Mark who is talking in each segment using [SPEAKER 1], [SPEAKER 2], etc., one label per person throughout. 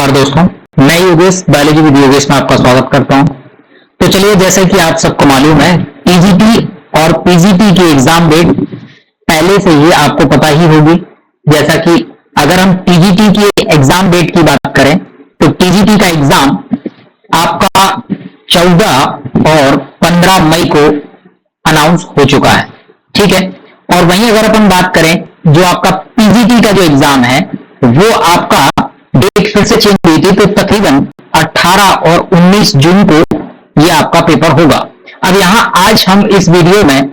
[SPEAKER 1] नमस्कार दोस्तों, मैं योगेश बायोलॉजी विद योगेश में आपका स्वागत करता हूं। तो चलिए, जैसे कि आप सबको मालूम है, टीजीटी और पीजीटी की एग्जाम डेट पहले से ही आपको पता ही होगी। जैसा कि अगर हम टीजीटी की एग्जाम डेट की बात करें तो टीजीटी का एग्जाम आपका 14 और 15 मई को अनाउंस हो चुका है, ठीक है। और वहीं अगर अपन बात करें जो आपका पीजीटी का जो एग्जाम है वो आपका डेट फिर से चेंज हुई थी, तो तकरीबन 18 और 19 जून को ये आपका पेपर होगा। अब यहां आज हम इस वीडियो में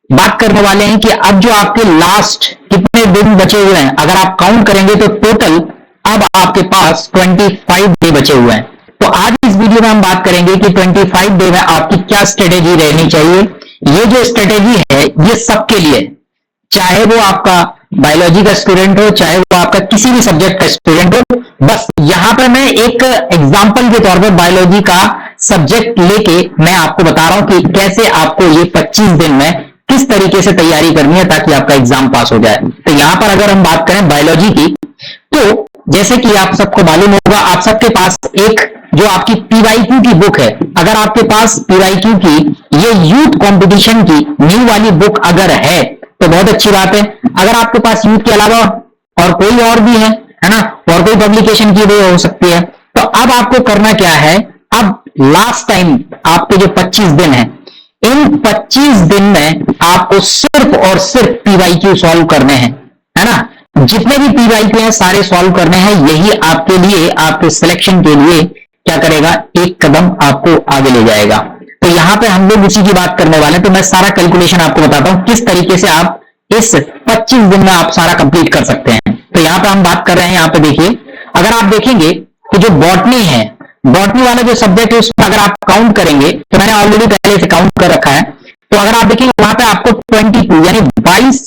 [SPEAKER 1] बात करने वाले हैं कि अब जो आपके लास्ट कितने दिन बचे हुए हैं, अगर आप काउंट करेंगे तो टोटल अब आपके पास 25 डे बचे हुए हैं। तो आज इस वीडियो में हम बात करेंगे कि 25 डे में आपकी क्या स्ट्रेटेजी रहनी चाहिए। ये जो स्ट्रेटेजी है ये सबके लिए, चाहे वो आपका बायोलॉजी का स्टूडेंट हो, चाहे वो आपका किसी भी सब्जेक्ट का स्टूडेंट हो। बस यहां पर मैं एक एग्जांपल के तौर पर बायोलॉजी का सब्जेक्ट लेके मैं आपको बता रहा हूं कि कैसे आपको ये 25 दिन में किस तरीके से तैयारी करनी है ताकि आपका एग्जाम पास हो जाए। तो यहां पर अगर हम बात करें बायोलॉजी की, तो जैसे कि आप सबको मालूम होगा, आप सबके पास एक जो आपकी पीवाईक्यू की बुक है, अगर आपके पास पीवाईक्यू की ये यूथ कंपटीशन की न्यू वाली बुक अगर है तो बहुत अच्छी बात है। अगर आपके पास यूथ के अलावा और कोई और भी है ना, और कोई पब्लिकेशन की भी हो सकती है, तो अब आपको करना क्या है, अब लास्ट टाइम आपके जो 25 दिन है, इन 25 दिन में आपको सिर्फ और सिर्फ पीवाईक्यू सॉल्व करने हैं, है ना। जितने भी पीवाईक्यू हैं सारे सॉल्व करने हैं। यही आपके लिए, आपके सिलेक्शन के लिए क्या करेगा, एक कदम आपको आगे ले जाएगा। तो यहां पे हम लोग उसी की बात करने वाले हैं। तो मैं सारा कैलकुलेशन आपको बताता हूं किस तरीके से आप इस 25 दिन में आप सारा कंप्लीट कर सकते हैं। तो यहां पे हम बात कर रहे हैं, यहां पे देखिए, अगर आप देखेंगे तो जो बॉटनी है, बॉटनी वाला जो सब्जेक्ट है उसमें अगर आप काउंट करेंगे, तो मैंने ऑलरेडी पहले से काउंट कर रखा है, तो अगर आप देखेंगे वहां पे आपको 22 यानी 22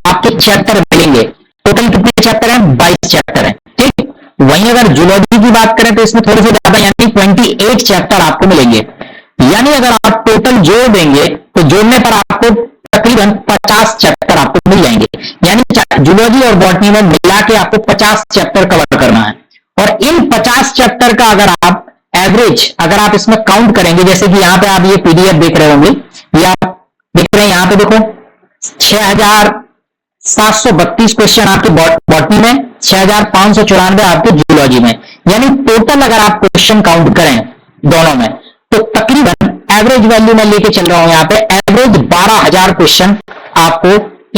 [SPEAKER 1] आपके चैप्टर मिलेंगे। टोटल कितने चैप्टर हैं? 22 चैप्टर है, ठीक। वहीं अगर जूलॉजी की बात करें तो इसमें थोड़े से ज्यादा यानी 28 चैप्टर आपको मिलेंगे। यानी अगर आप टोटल जोड़ देंगे तो जोड़ने पर आपको तकरीबन 50 चैप्टर आपको मिल जाएंगे। यानी जूलॉजी और बॉटनी में मिला के आपको 50 चैप्टर कवर करना है। और इन 50 चैप्टर का अगर आप एवरेज अगर आप इसमें काउंट करेंगे, जैसे कि यहां पे आप ये पीडीएफ देख रहे होंगे, ये आप देख रहे हैं, यहां पे देखो 6732 क्वेश्चन आपके बॉटनी में, 6594 आपके जूलॉजी में। यानी टोटल अगर आप क्वेश्चन काउंट करें दोनों में तो तकरीबन एवरेज वैल्यू में लेके चल रहा हूं, यहां पे एवरेज 12,000 क्वेश्चन आपको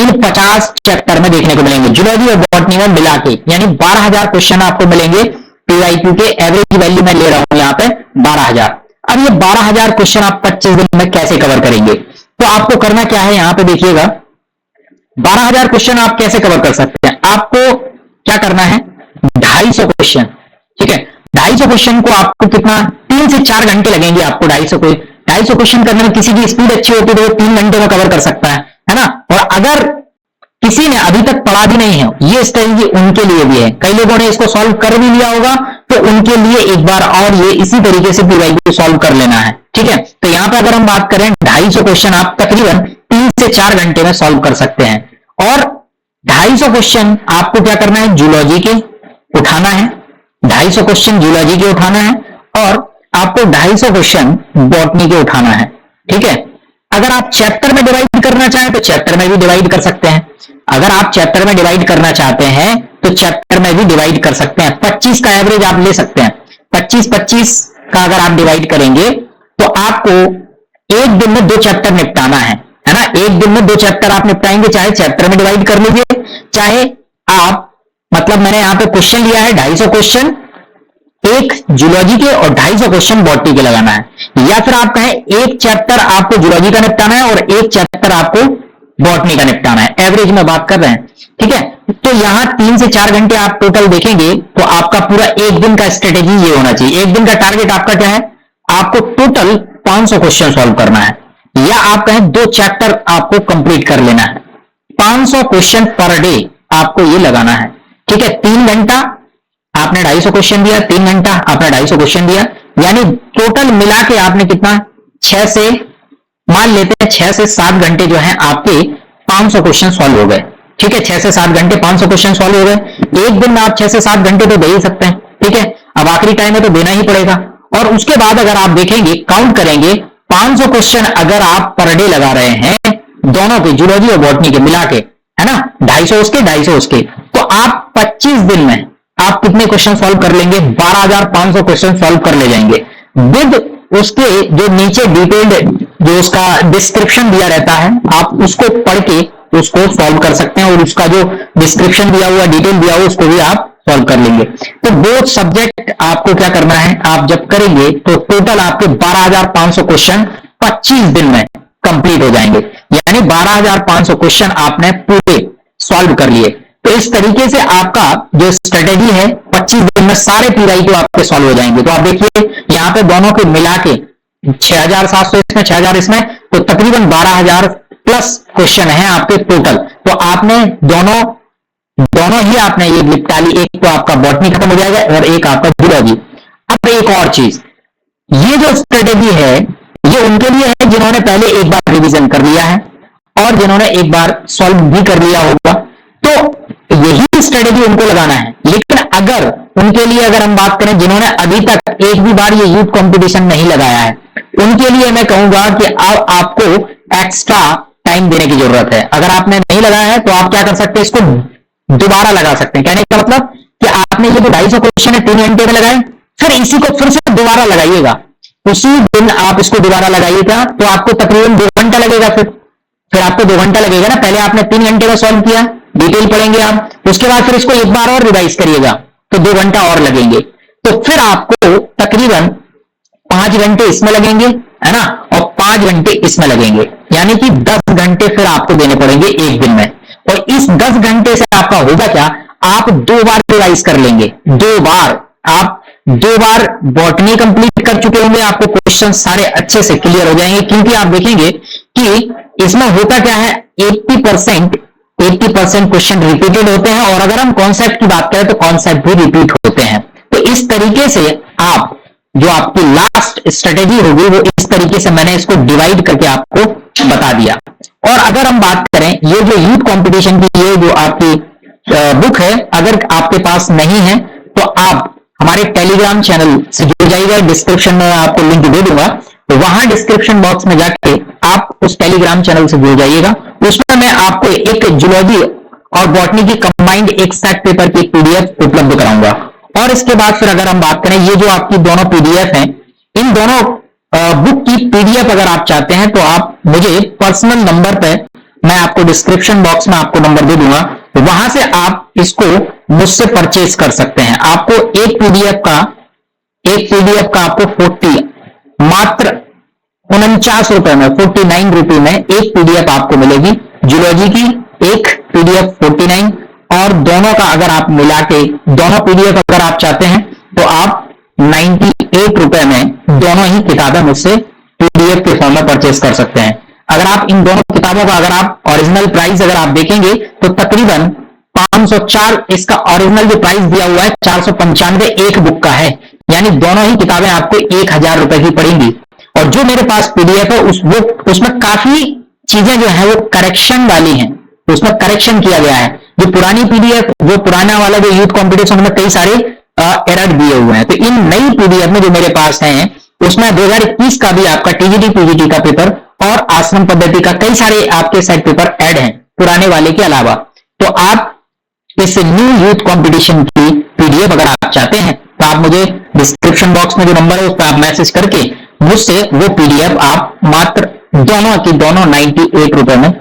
[SPEAKER 1] इन 50 चैप्टर में देखने को मिलेंगे, जूलॉजी और बॉटनी में मिला के। यानी 12,000 क्वेश्चन आपको मिलेंगे पीवाईक्यू के। एवरेज वैल्यू में ले रहा हूं यहां पे 12,000। अब ये 12,000 क्वेश्चन आप 25 दिन में कैसे कवर करेंगे? तो आपको करना क्या है, यहां पे देखिएगा, 12,000 क्वेश्चन आप कैसे कवर कर सकते हैं। आपको क्या करना है, 250 क्वेश्चन, ठीक है। 250 क्वेश्चन को आपको कितना, 3 से 4 घंटे लगेंगे आपको 250 क्वेश्चन करने में। किसी की स्पीड अच्छी होती है तो वो 3 घंटे में कवर कर सकता है ना। और अगर किसी ने अभी तक पढ़ा भी नहीं है, ये स्ट्रेटजी उनके लिए भी है। कई लोगों ने इसको सॉल्व कर भी लिया होगा, तो उनके लिए एक बार और ये इसी तरीके से पीवाईक्यू सॉल्व कर लेना है, ठीक है। तो यहां पर अगर हम बात करें 250 क्वेश्चन आप तकरीबन 3 से 4 घंटे में सॉल्व कर सकते हैं। और 250 क्वेश्चन आपको क्या करना है, जूलॉजी के उठाना है, 250 क्वेश्चन जूलॉजी के उठाना है, और आपको 250 क्वेश्चन बॉटनी के उठाना है, ठीक है। अगर आप चैप्टर में डिवाइड करना चाहें तो चैप्टर में भी डिवाइड कर सकते हैं। अगर आप चैप्टर में डिवाइड करना चाहते हैं तो चैप्टर में भी डिवाइड कर सकते हैं। 25 का एवरेज आप ले सकते हैं। 25-25 का अगर आप डिवाइड करेंगे तो आपको एक दिन में 2 चैप्टर निपटाना है ना। एक दिन में 2 चैप्टर आप निपटाएंगे, चाहे चैप्टर में डिवाइड कर लीजिए, चाहे आप, मतलब मैंने यहां पे क्वेश्चन लिया है 250 क्वेश्चन एक जूलॉजी के और 250 क्वेश्चन बॉटनी के लगाना है। या फिर आप कहें एक चैप्टर आपको जूलॉजी का निपटाना है और एक चैप्टर आपको बॉटनी का निपटाना है। एवरेज में बात कर रहे हैं, ठीक है। तो यहां 3 से 4 घंटे आप टोटल देखेंगे तो आपका पूरा एक दिन का स्ट्रेटेजी ये होना चाहिए। एक दिन का टारगेट आपका क्या है, आपको टोटल 500 क्वेश्चन सॉल्व करना है, या आप कहें 2 चैप्टर आपको कंप्लीट कर लेना है। 500 क्वेश्चन पर डे आपको ये लगाना है, ठीक है। 3 घंटा आपने 250 क्वेश्चन दिया, 3 घंटा आपने 250 क्वेश्चन दिया, यानी टोटल मिला के आपने कितना, 6 से, मान लेते हैं 6 से 7 घंटे जो है आपके 500 क्वेश्चन सॉल्व हो गए, ठीक है। 6 से 7 घंटे 500 क्वेश्चन सॉल्व हो गए। एक दिन में आप 6 से 7 घंटे तो दे ही सकते हैं, ठीक है। आखिरी टाइम है तो देना ही पड़ेगा। और उसके बाद अगर आप देखेंगे, काउंट करेंगे, 500 क्वेश्चन अगर आप पर डे लगा रहे हैं दोनों के, जूलॉजी और बॉटनी के मिला के, है ना, 250 उसके 250 उसके, तो आप 25 दिन में आप कितने क्वेश्चन सॉल्व कर लेंगे? 12,500 क्वेश्चन सॉल्व कर ले जाएंगे, विद उसके जो नीचे डिटेल्ड जो उसका डिस्क्रिप्शन दिया रहता है, आप उसको पढ़ के उसको सॉल्व कर सकते हैं, और उसका जो डिस्क्रिप्शन दिया हुआ, डिटेल दिया हुआ, उसको भी आप सॉल्व कर लेंगे। तो बोथ सब्जेक्ट आपको क्या करना है, आप जब करेंगे तो टोटल आपके 12,500 क्वेश्चन 25 दिन में कंप्लीट हो जाएंगे, यानी 12,500 क्वेश्चन आपने पूरे सॉल्व कर लिए। तो इस तरीके से आपका जो स्ट्रेटेजी है 25 दिन में सारे PYQ आपके सॉल्व हो जाएंगे। तो आप देखिए यहां पे दोनों के मिला के 6,700 इसमें, 6,000 इसमें, तो तकरीबन 12,000 प्लस क्वेश्चन है आपके टोटल। तो आपने दोनों ही आपने ये निपटा ली, एक तो आपका बॉटनी खत्म हो जाएगा और एक आपका जूलॉजी। अब एक और चीज, ये जो स्ट्रेटेजी है ये उनके लिए है जिन्होंने पहले एक बार रिवीजन कर लिया है और जिन्होंने एक बार सॉल्व भी कर लिया होगा, तो यही स्ट्रेटेजी उनको लगाना है। लेकिन अगर उनके लिए अगर हम बात करें जिन्होंने अभी तक एक भी बार ये यूथ कंपटीशन नहीं लगाया है, उनके लिए मैं कहूंगा कि अब आपको एक्स्ट्रा टाइम देने की जरूरत है। अगर आपने नहीं लगाया है तो आप क्या कर सकते हैं, इसको दोबारा लगा सकते हैं। कहने का मतलब कि आपने ये जो 250 क्वेश्चन है 3 घंटे में लगाए, फिर इसी को फिर से दोबारा लगाइएगा, उसी दिन आप इसको दोबारा लगाइएगा, तो आपको तकरीबन 2 घंटा लगेगा। फिर आपको 2 घंटा लगेगा ना, पहले आपने 3 घंटे में सॉल्व किया, डिटेल पढ़ेंगे आप, उसके बाद फिर इसको एक बार और रिवाइज करिएगा तो 2 घंटा और लगेंगे, तो फिर आपको तकरीबन 5 घंटे इसमें लगेंगे, है ना, और 5 घंटे इसमें लगेंगे, यानी कि 10 घंटे फिर आपको देने पड़ेंगे एक दिन में। और इस 10 घंटे से आपका होगा क्या, आप 2 बार रिवाइज कर लेंगे, 2 बार आप 2 बार बॉटनी कंप्लीट कर चुके होंगे, आपको क्वेश्चन सारे अच्छे से क्लियर हो जाएंगे। क्योंकि आप देखेंगे कि इसमें होता क्या है, 80% क्वेश्चन रिपीटेड होते हैं, और अगर हम कॉन्सेप्ट की बात करें तो कॉन्सेप्ट भी रिपीट होते हैं। तो इस तरीके से आप जो आपकी लास्ट स्ट्रेटेजी होगी वो इस तरीके से मैंने इसको डिवाइड करके आपको बता दिया। और अगर हम बात करें ये जो यूथ कंपटीशन की ये जो आपकी बुक है, अगर आपके पास नहीं है तो आप हमारे टेलीग्राम चैनल से जुड़ जाइएगा, डिस्क्रिप्शन में आपको लिंक दे दूंगा, तो वहां डिस्क्रिप्शन बॉक्स में जाके आप उस टेलीग्राम चैनल से जुड़ जाइएगा। उसमें मैं आपको एक जूलॉजी और बॉटनी की कंबाइंड एक सेट पेपर की PDF उपलब्ध कराऊंगा। और इसके बाद फिर अगर हम बात करें ये जो आपकी दोनों PDF हैं, इन दोनों बुक की PDF अगर आप चाहते हैं तो आप मुझे पर्सनल नंबर पे, मैं आपको डिस्क्रिप्शन बॉक्स में आपको नंबर दे दूंगा, वहां से आप इसको मुझसे परचेज कर सकते हैं। आपको एक PDF का आपको मात्र 49 रुपए में, 49 रुपए में एक PDF आपको मिलेगी जूलॉजी की, एक PDF 49, और दोनों का अगर आप मिला के दोनों PDF अगर आप चाहते हैं तो आप 98 रुपए में दोनों ही किताबें मुझसे PDF के फॉर्म में परचेज कर सकते हैं। अगर आप इन दोनों किताबों का अगर आप ओरिजिनल प्राइस अगर आप देखेंगे तो तकरीबन 504 इसका ओरिजिनल जो प्राइस दिया हुआ है 495 एक बुक का है, यानी दोनों ही किताबें आपको 1,000 रुपए की पड़ेंगी। और जो मेरे पास PDF है उसमें काफी चीजें जो है वो करेक्शन वाली हैं, तो उसमें करेक्शन किया गया है। जो पुरानी PDF, जो पुराना वाला जो यूथ कॉम्पिटिशन में कई सारे एरर दिए हुए हैं, तो इन नई PDF में जो मेरे पास हैं उसमें 2021 का भी आपका TGT PGT का पेपर और आश्रम पद्धति का कई सारे आपके सेट पेपर ऐड हैं पुराने वाले के अलावा। तो आप इस न्यू यूथ कंपटीशन की PDF अगर आप चाहते हैं तो आप मुझे डिस्क्रिप्शन बॉक्स में जो नंबर है उस पर आप मैसेज करके मुझसे वो PDF आप मात्र दोनों की दोनों 98 रुपए में